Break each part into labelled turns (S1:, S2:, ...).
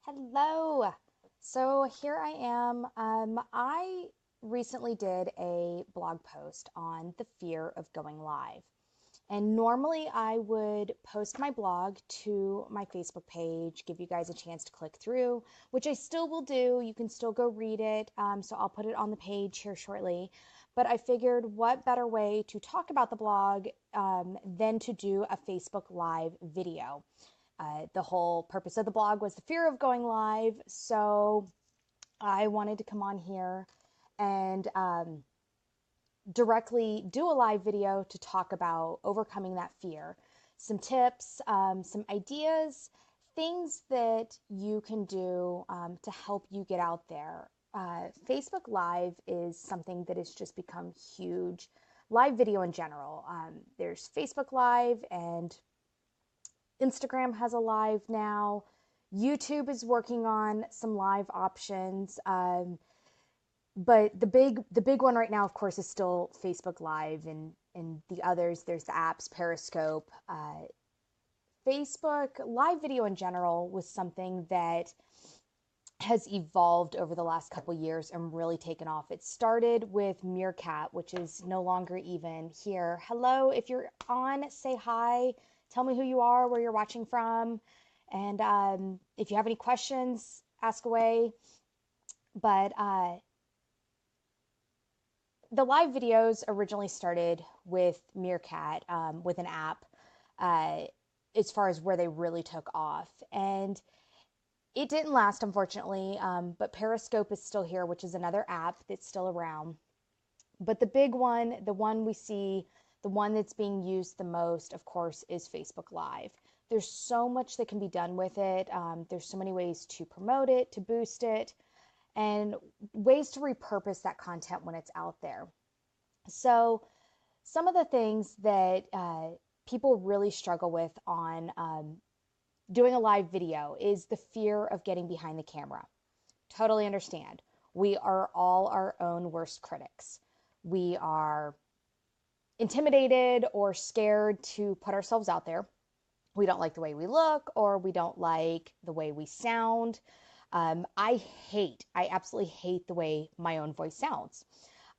S1: Hello. So here I am. I recently did a blog post on the fear of going live. And normally I would post my blog to my Facebook page, give you guys a chance to click through, which I still will do. You can still go read it. So I'll put it on the page here shortly. But I figured what better way to talk about the blog than to do a Facebook Live video. The whole purpose of the blog was the fear of going live. So I wanted to come on here and directly do a live video to talk about overcoming that fear. Some tips, some ideas, things that you can do to help you get out there. Facebook Live is something that has just become huge. Live video in general. There's Facebook Live and Instagram has a live now. YouTube is working on some live options. But the big one right now, of course, is still Facebook Live and the others. There's the apps, Periscope. Facebook live video in general was something that has evolved over the last couple years and really taken off. It started with Meerkat, which is no longer even here. Hello, if you're on, say hi. Tell me who you are, where you're watching from, and if you have any questions, ask away. But the live videos originally started with Meerkat, with an app, uh, as far as where they really took off. And it didn't last, unfortunately, but Periscope is still here, which is another app that's still around. But the big one, the one we see, the one that's being used the most, of course, is Facebook Live. There's so much that can be done with it. There's so many ways to promote it, to boost it, and ways to repurpose that content when it's out there. So, some of the things that people really struggle with on doing a live video is the fear of getting behind the camera. Totally understand. We are all our own worst critics. We are intimidated or scared to put ourselves out there. We don't like the way we look or we don't like the way we sound. I absolutely hate the way my own voice sounds.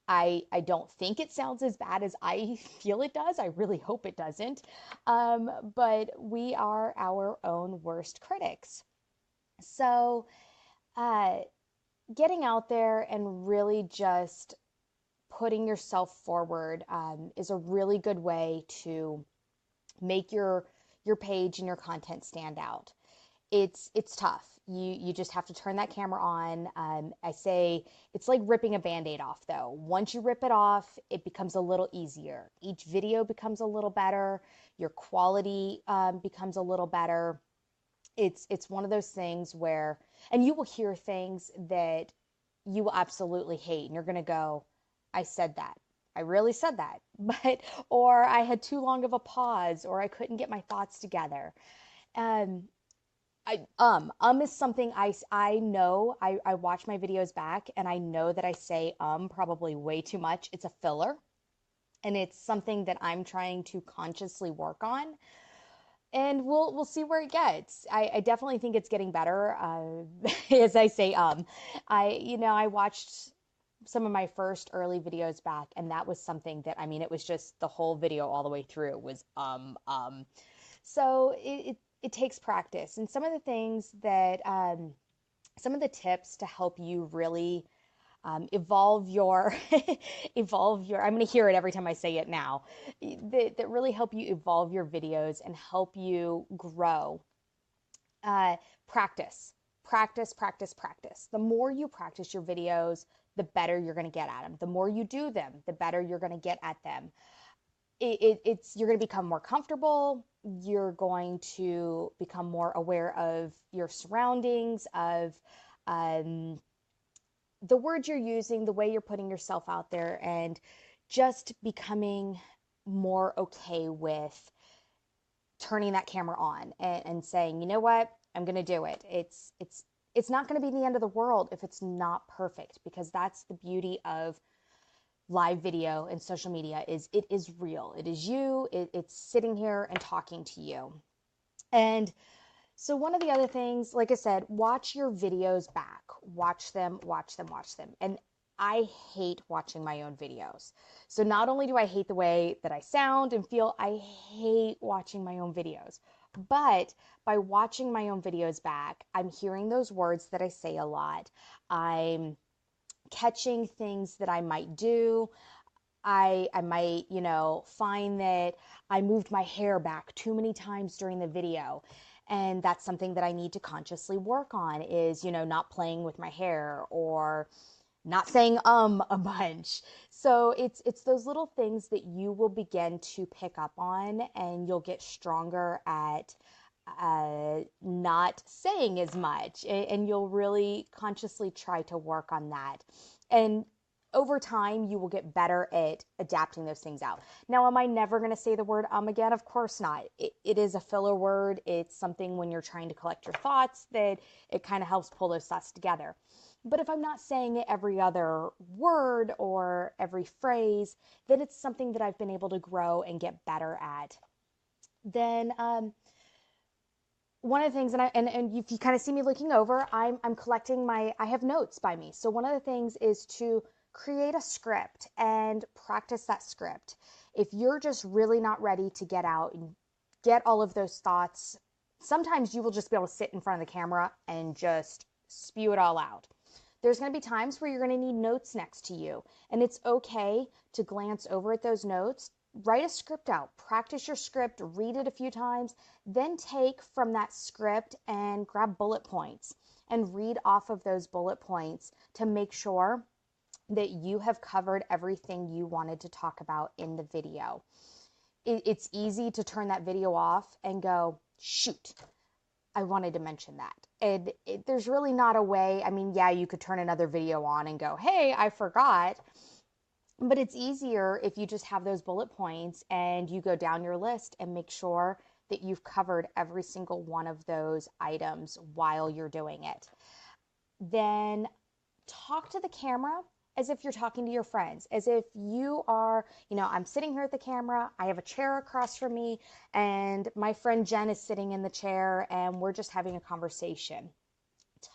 S1: I don't think it sounds as bad as I feel it does. I really hope it doesn't. But we are our own worst critics. So, uh, getting out there and really just putting yourself forward is a really good way to make your page and your content stand out. It's tough. You just have to turn that camera on. I say it's like ripping a band-aid off though. Once you rip it off, it becomes a little easier. Each video becomes a little better. Your quality becomes a little better. It's one of those things where, and you will hear things that you will absolutely hate, and you're gonna go, I said that. I really said that, but or I had too long of a pause, or I couldn't get my thoughts together. Um, is something I know. I watch my videos back, and I know that I say probably way too much. It's a filler, and it's something that I'm trying to consciously work on and we'll see where it gets. I definitely think it's getting better. As I say, I watched some of my first early videos back, and that was something that I mean, it was just the whole video all the way through was So it takes practice, and some of the things that some of the tips to help you really evolve your evolve your, I'm going to hear it every time I say it now, that really help you evolve your videos and help you grow. uh, Practice, practice. The more you practice your videos, the better you're going to get at them. The more you do them, the better you're going to get at them. It's you're going to become more comfortable. You're going to become more aware of your surroundings, of um, the words you're using, the way you're putting yourself out there, and just becoming more okay with turning that camera on and saying, you know what, I'm going to do it. It's not going to be the end of the world if it's not perfect, because that's the beauty of live video and social media is it is real. It is you. It's sitting here and talking to you. And So one of the other things, like I said, watch your videos back. Watch them, watch them, watch them. And I hate watching my own videos. So not only do I hate the way that I sound and feel, I hate watching my own videos. But by watching my own videos back, I'm hearing those words that I say a lot. I'm catching things that I might do. I might, find that I moved my hair back too many times during the video. And that's something that I need to consciously work on is, not playing with my hair or not saying a bunch. So it's those little things that you will begin to pick up on and you'll get stronger at not saying as much, and you'll really consciously try to work on that. And over time, you will get better at adapting those things out. Now, am I never going to say the word again? Of course not. It is a filler word. It's something when you're trying to collect your thoughts that it kind of helps pull those thoughts together. But if I'm not saying it every other word or every phrase, then it's something that I've been able to grow and get better at. Then one of the things, and if you kind of see me looking over, I'm collecting I have notes by me. So one of the things is to create a script and practice that script. If you're just really not ready to get out and get all of those thoughts, sometimes you will just be able to sit in front of the camera and just spew it all out. There's going to be times where you're going to need notes next to you, and it's okay to glance over at those notes. Write a script out, practice your script, read it a few times, then take from that script and grab bullet points and read off of those bullet points to make sure that you have covered everything you wanted to talk about in the video. It's easy to turn that video off and go, shoot, I wanted to mention that. And there's really not a way. I mean, yeah, you could turn another video on and go, hey, I forgot. But it's easier if you just have those bullet points and you go down your list and make sure that you've covered every single one of those items while you're doing it. Then talk to the camera as if you're talking to your friends, as if you are, I'm sitting here at the camera, I have a chair across from me, and my friend Jen is sitting in the chair, and we're just having a conversation.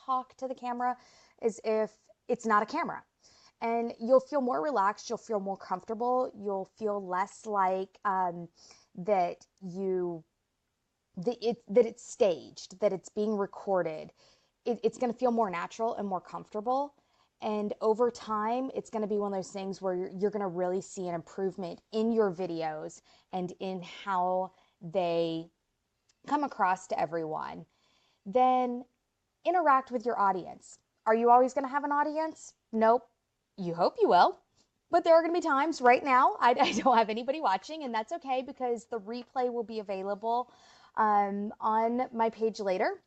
S1: Talk to the camera as if it's not a camera. And you'll feel more relaxed, you'll feel more comfortable, you'll feel less like that it's staged, that it's being recorded. It's going to feel more natural and more comfortable. And over time, it's going to be one of those things where you're going to really see an improvement in your videos and in how they come across to everyone. Then interact with your audience. Are you always going to have an audience? Nope. You hope you will. But there are going to be times right now I don't have anybody watching, and that's okay because the replay will be available on my page later.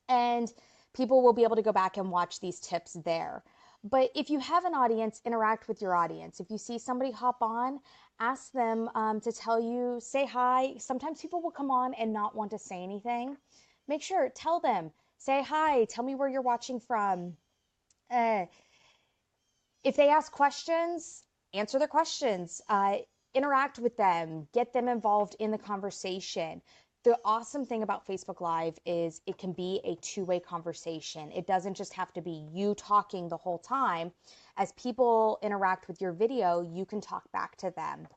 S1: And people will be able to go back and watch these tips there. But if you have an audience, interact with your audience. If you see somebody hop on, ask them to tell you, say hi. Sometimes people will come on and not want to say anything. Make sure, tell them, say hi, tell me where you're watching from. If they ask questions, answer their questions. Interact with them, get them involved in the conversation. The awesome thing about Facebook Live is it can be a two-way conversation. It doesn't just have to be you talking the whole time. As people interact with your video, you can talk back to them.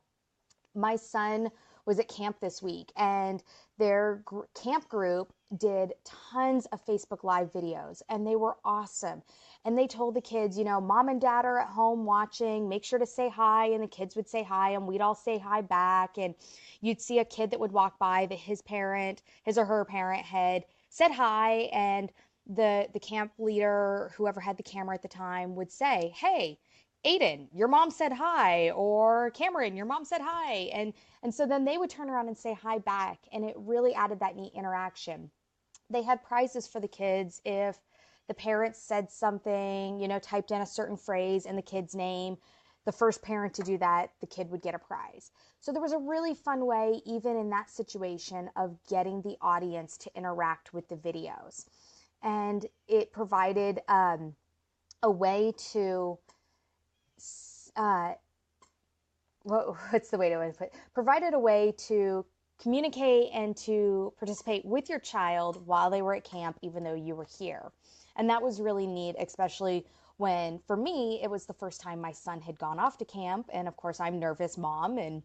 S1: My son was at camp this week, and their camp group did tons of Facebook Live videos, and they were awesome. And they told the kids, mom and dad are at home watching, make sure to say hi. And the kids would say hi, and we'd all say hi back. And you'd see a kid that would walk by that his or her parent had said hi. And the camp leader, whoever had the camera at the time, would say, hey, Aiden, your mom said hi, or Cameron, your mom said hi. And so then they would turn around and say hi back. And it really added that neat interaction. They had prizes for the kids if the parents said something, typed in a certain phrase in the kid's name. The first parent to do that, the kid would get a prize. So there was a really fun way, even in that situation, of getting the audience to interact with the videos. And it provided a way to, what's the way to put it? Provided a way to communicate and to participate with your child while they were at camp, even though you were here. And that was really neat, especially when, for me, it was the first time my son had gone off to camp. And of course, I'm nervous mom. And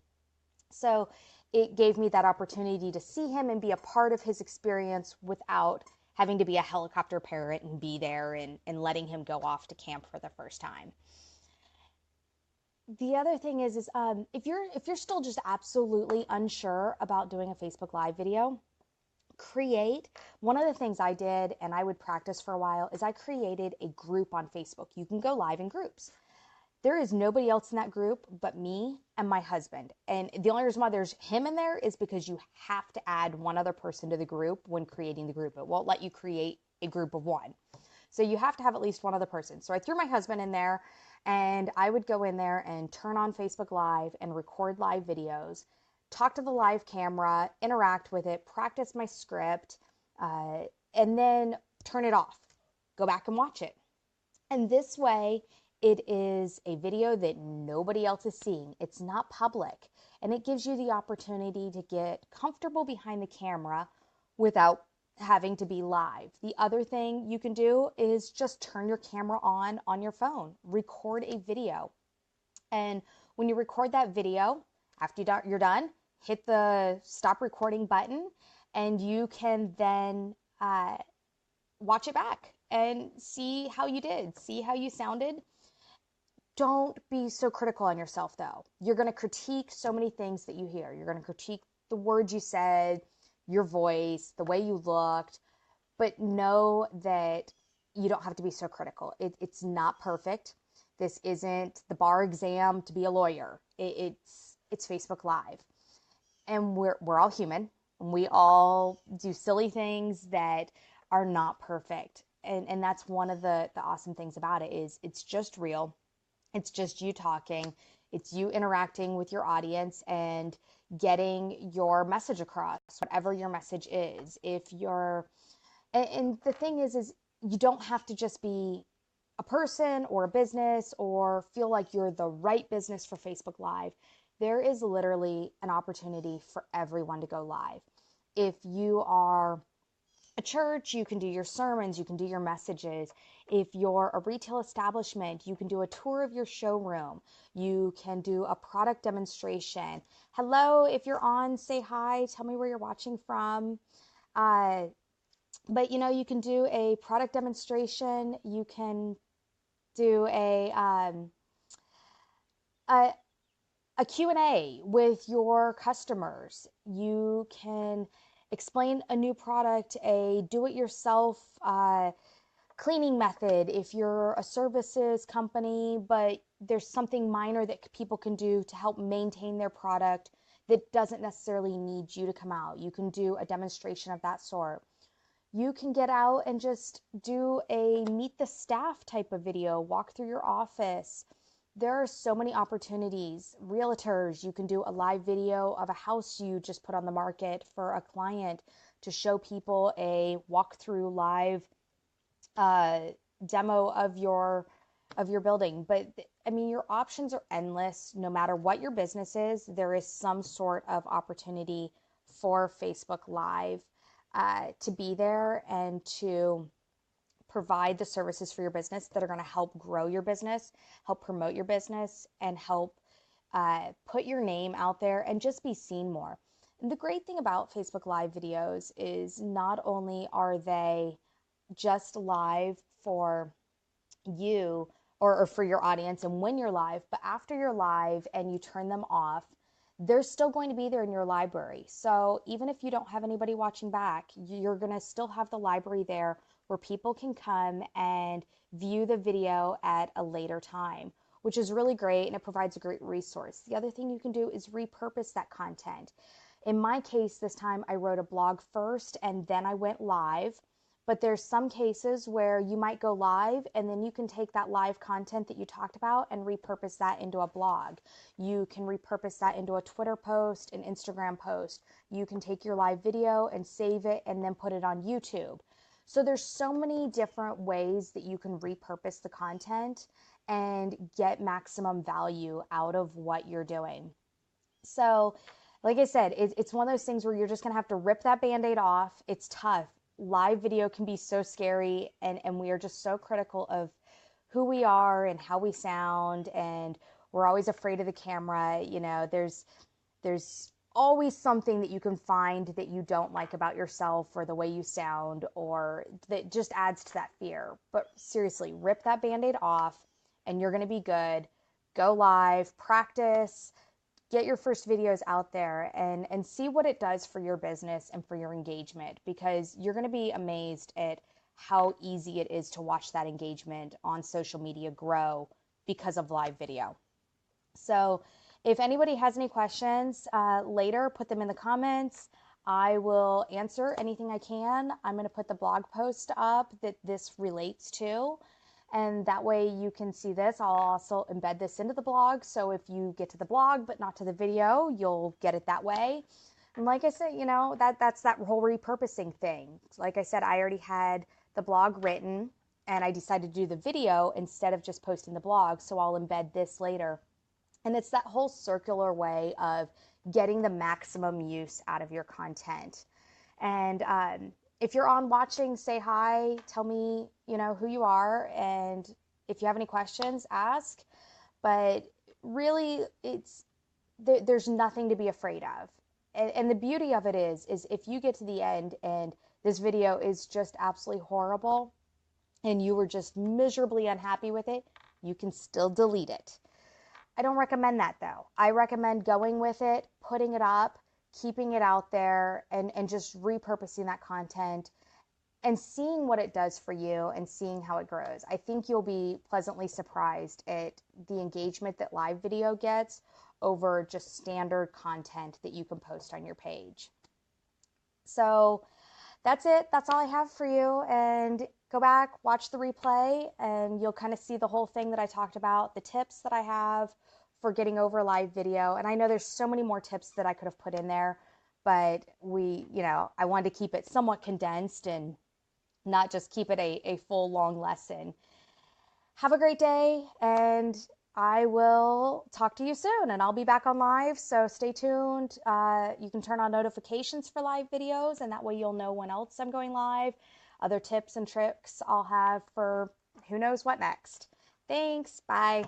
S1: so it gave me that opportunity to see him and be a part of his experience without having to be a helicopter parent and be there and letting him go off to camp for the first time. The other thing is if you're still just absolutely unsure about doing a Facebook Live video, create one of the things I did and I would practice for a while is I created a group on Facebook. You can go live in groups. There is nobody else in that group but me and my husband. And the only reason why there's him in there is because you have to add one other person to the group when creating the group. It won't let you create a group of one. So you have to have at least one other person. So I threw my husband in there and I would go in there and turn on Facebook Live and record live videos, talk to the live camera, interact with it, practice my script, and then turn it off. Go back and watch it. And this way, it is a video that nobody else is seeing. It's not public. And it gives you the opportunity to get comfortable behind the camera without having to be live. The other thing you can do is just turn your camera on your phone, record a video. And when you record that video, after you're done, hit the stop recording button and you can then watch it back and see how you did, see how you sounded. Don't be so critical on yourself though. You're going to critique so many things that you hear. You're going to critique the words you said, your voice, the way you looked, but know that you don't have to be so critical. It's not perfect. This isn't the bar exam to be a lawyer. It's Facebook Live. And we're all human. And we all do silly things that are not perfect. And that's one of the awesome things about it is it's just real. It's just you talking. It's you interacting with your audience and getting your message across, whatever your message is. And the thing is you don't have to just be a person or a business or feel like you're the right business for Facebook Live. There is literally an opportunity for everyone to go live. If you are a church, you can do your sermons, you can do your messages. If you're a retail establishment, you can do a tour of your showroom. You can do a product demonstration. Hello, if you're on, say hi, tell me where you're watching from. But you can do a product demonstration. You can do a Q&A with your customers. You can explain a new product, a do-it-yourself cleaning method if you're a services company, but there's something minor that people can do to help maintain their product that doesn't necessarily need you to come out. You can do a demonstration of that sort. You can get out and just do a meet the staff type of video, walk through your office. There are so many opportunities. Realtors, you can do a live video of a house you just put on the market for a client to show people a walkthrough live demo of your building. But I mean, your options are endless. No matter what your business is, there is some sort of opportunity for Facebook Live to be there and to provide the services for your business that are going to help grow your business, help promote your business, and help put your name out there and just be seen more. And the great thing about Facebook Live videos is not only are they just live for you or for your audience and when you're live, but after you're live and you turn them off, they're still going to be there in your library. So even if you don't have anybody watching back, you're going to still have the library there where people can come and view the video at a later time, which is really great and it provides a great resource. The other thing you can do is repurpose that content. In my case, this time I wrote a blog first and then I went live. But there's some cases where you might go live and then you can take that live content that you talked about and repurpose that into a blog. You can repurpose that into a Twitter post, an Instagram post. You can take your live video and save it and then put it on YouTube. So there's so many different ways that you can repurpose the content and get maximum value out of what you're doing. So Like I said, it's one of those things where you're just going to have to rip that band-aid off. It's tough. Live video can be so scary, and we are just so critical of who we are and how we sound, and we're always afraid of the camera. You know, there's always something that you can find that you don't like about yourself or the way you sound, or that just adds to that fear. But seriously, rip that band-aid off and you're going to be good. Go live, practice, get your first videos out there, and see what it does for your business and for your engagement, because you're going to be amazed at how easy it is to watch that engagement on social media grow because of live video. So if anybody has any questions later, put them in the comments. I will answer anything I can. I'm going to put the blog post up that this relates to, and that way you can see this. I'll also embed this into the blog, so if you get to the blog but not to the video, you'll get it that way. And like I said, you know, that's that whole repurposing thing. Like I said, I already had the blog written, and I decided to do the video instead of just posting the blog, so I'll embed this later. And it's that whole circular way of getting the maximum use out of your content. And if you're on watching, say hi, tell me, you know, who you are, and if you have any questions, ask. But really, there's nothing to be afraid of. And the beauty of it is if you get to the end and this video is just absolutely horrible and you were just miserably unhappy with it, you can still delete it. I don't recommend that though. I recommend going with it, putting it up, keeping it out there, and just repurposing that content and seeing what it does for you and seeing how it grows. I think you'll be pleasantly surprised at the engagement that live video gets over just standard content that you can post on your page. So that's it. That's all I have for you. And go back, watch the replay, and you'll kind of see the whole thing that I talked about, the tips that I have for getting over live video. And I know there's so many more tips that I could have put in there, but I wanted to keep it somewhat condensed and not just keep it a full long lesson. Have a great day, and I will talk to you soon, and I'll be back on live, so stay tuned. You can turn on notifications for live videos, and that way you'll know when else I'm going live. Other tips and tricks I'll have for who knows what next. Thanks. Bye.